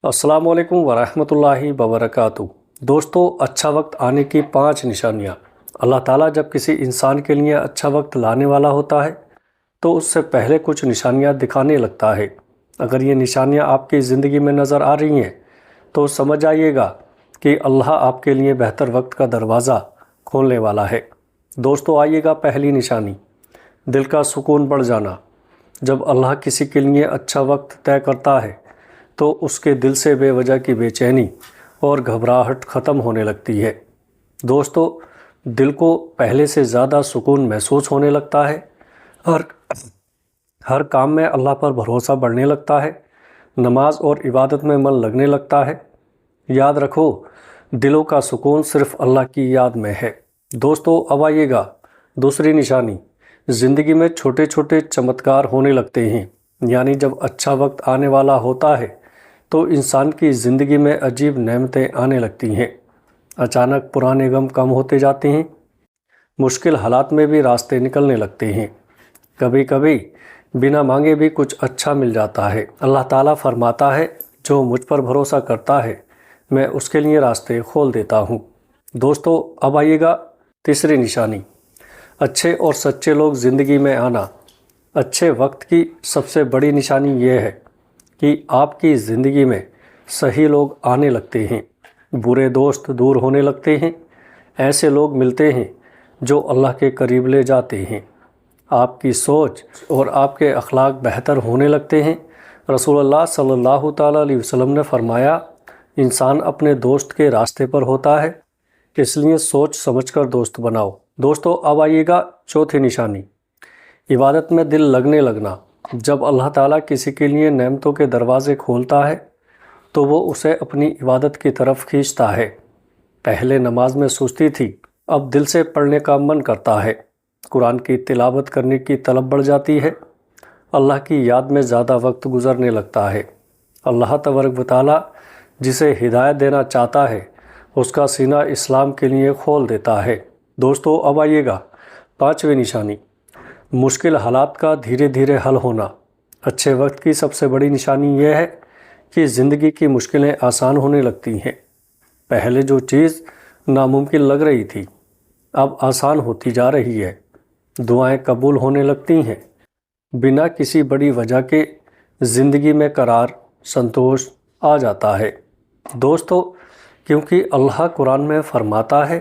السلام علیکم ورحمۃ اللہ وبرکاتہ۔ دوستو، اچھا وقت آنے کی 5 نشانیاں۔ اللہ تعالیٰ جب کسی انسان کے لیے اچھا وقت لانے والا ہوتا ہے تو اس سے پہلے کچھ نشانیاں دکھانے لگتا ہے۔ اگر یہ نشانیاں آپ کی زندگی میں نظر آ رہی ہیں تو سمجھ آئیے گا کہ اللہ آپ کے لیے بہتر وقت کا دروازہ کھولنے والا ہے۔ دوستو، آئیے گا پہلی نشانی، دل کا سکون بڑھ جانا۔ جب اللہ کسی کے لیے اچھا وقت طے کرتا ہے تو اس کے دل سے بے وجہ کی بے چینی اور گھبراہٹ ختم ہونے لگتی ہے۔ دوستو، دل کو پہلے سے زیادہ سکون محسوس ہونے لگتا ہے اور ہر کام میں اللہ پر بھروسہ بڑھنے لگتا ہے، نماز اور عبادت میں من لگنے لگتا ہے۔ یاد رکھو، دلوں کا سکون صرف اللہ کی یاد میں ہے۔ دوستو، اب آئیے گا دوسری نشانی، زندگی میں چھوٹے چھوٹے چمتکار ہونے لگتے ہیں۔ یعنی جب اچھا وقت آنے والا ہوتا ہے تو انسان کی زندگی میں عجیب نعمتیں آنے لگتی ہیں۔ اچانک پرانے غم کم ہوتے جاتے ہیں، مشکل حالات میں بھی راستے نکلنے لگتے ہیں، کبھی کبھی بنا مانگے بھی کچھ اچھا مل جاتا ہے۔ اللہ تعالیٰ فرماتا ہے، جو مجھ پر بھروسہ کرتا ہے میں اس کے لیے راستے کھول دیتا ہوں۔ دوستو، اب آئیے گا تیسری نشانی، اچھے اور سچے لوگ زندگی میں آنا۔ اچھے وقت کی سب سے بڑی نشانی یہ ہے کہ آپ کی زندگی میں صحیح لوگ آنے لگتے ہیں، برے دوست دور ہونے لگتے ہیں۔ ایسے لوگ ملتے ہیں جو اللہ کے قریب لے جاتے ہیں، آپ کی سوچ اور آپ کے اخلاق بہتر ہونے لگتے ہیں۔ رسول اللہ صلی اللہ تعالیٰ علیہ وسلم نے فرمایا، انسان اپنے دوست کے راستے پر ہوتا ہے، اس لیے سوچ سمجھ کر دوست بناؤ۔ دوستو، اب آئیے گا چوتھی نشانی، عبادت میں دل لگنے لگنا۔ جب اللہ تعالیٰ کسی کے لیے نعمتوں کے دروازے کھولتا ہے تو وہ اسے اپنی عبادت کی طرف کھینچتا ہے۔ پہلے نماز میں سستی تھی، اب دل سے پڑھنے کا من کرتا ہے، قرآن کی تلاوت کرنے کی طلب بڑھ جاتی ہے، اللہ کی یاد میں زیادہ وقت گزرنے لگتا ہے۔ اللہ تبارک و تعالیٰ جسے ہدایت دینا چاہتا ہے اس کا سینہ اسلام کے لیے کھول دیتا ہے۔ دوستو، اب آئیے گا پانچویں نشانی، مشکل حالات کا دھیرے دھیرے حل ہونا۔ اچھے وقت کی سب سے بڑی نشانی یہ ہے کہ زندگی کی مشکلیں آسان ہونے لگتی ہیں۔ پہلے جو چیز ناممکن لگ رہی تھی اب آسان ہوتی جا رہی ہے، دعائیں قبول ہونے لگتی ہیں، بنا کسی بڑی وجہ کے زندگی میں قرار، سنتوش آ جاتا ہے۔ دوستو، کیونکہ اللہ قرآن میں فرماتا ہے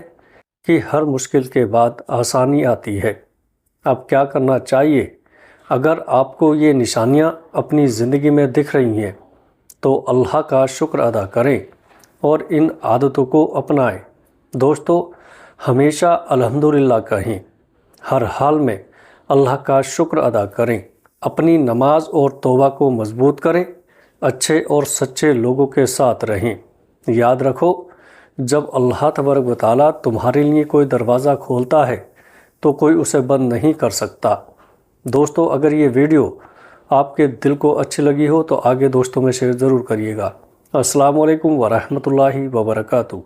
کہ ہر مشکل کے بعد آسانی آتی ہے۔ اب کیا کرنا چاہیے؟ اگر آپ کو یہ نشانیاں اپنی زندگی میں دکھ رہی ہیں تو اللہ کا شکر ادا کریں اور ان عادتوں کو اپنائیں۔ دوستو، ہمیشہ الحمدللہ کہیں، ہر حال میں اللہ کا شکر ادا کریں، اپنی نماز اور توبہ کو مضبوط کریں، اچھے اور سچے لوگوں کے ساتھ رہیں۔ یاد رکھو، جب اللہ تبارک و تعالیٰ تمہارے لیے کوئی دروازہ کھولتا ہے تو کوئی اسے بند نہیں کر سکتا۔ دوستو، اگر یہ ویڈیو آپ کے دل کو اچھی لگی ہو تو آگے دوستوں میں شیئر ضرور کریے گا۔ السلام علیکم ورحمۃ اللہ وبرکاتہ۔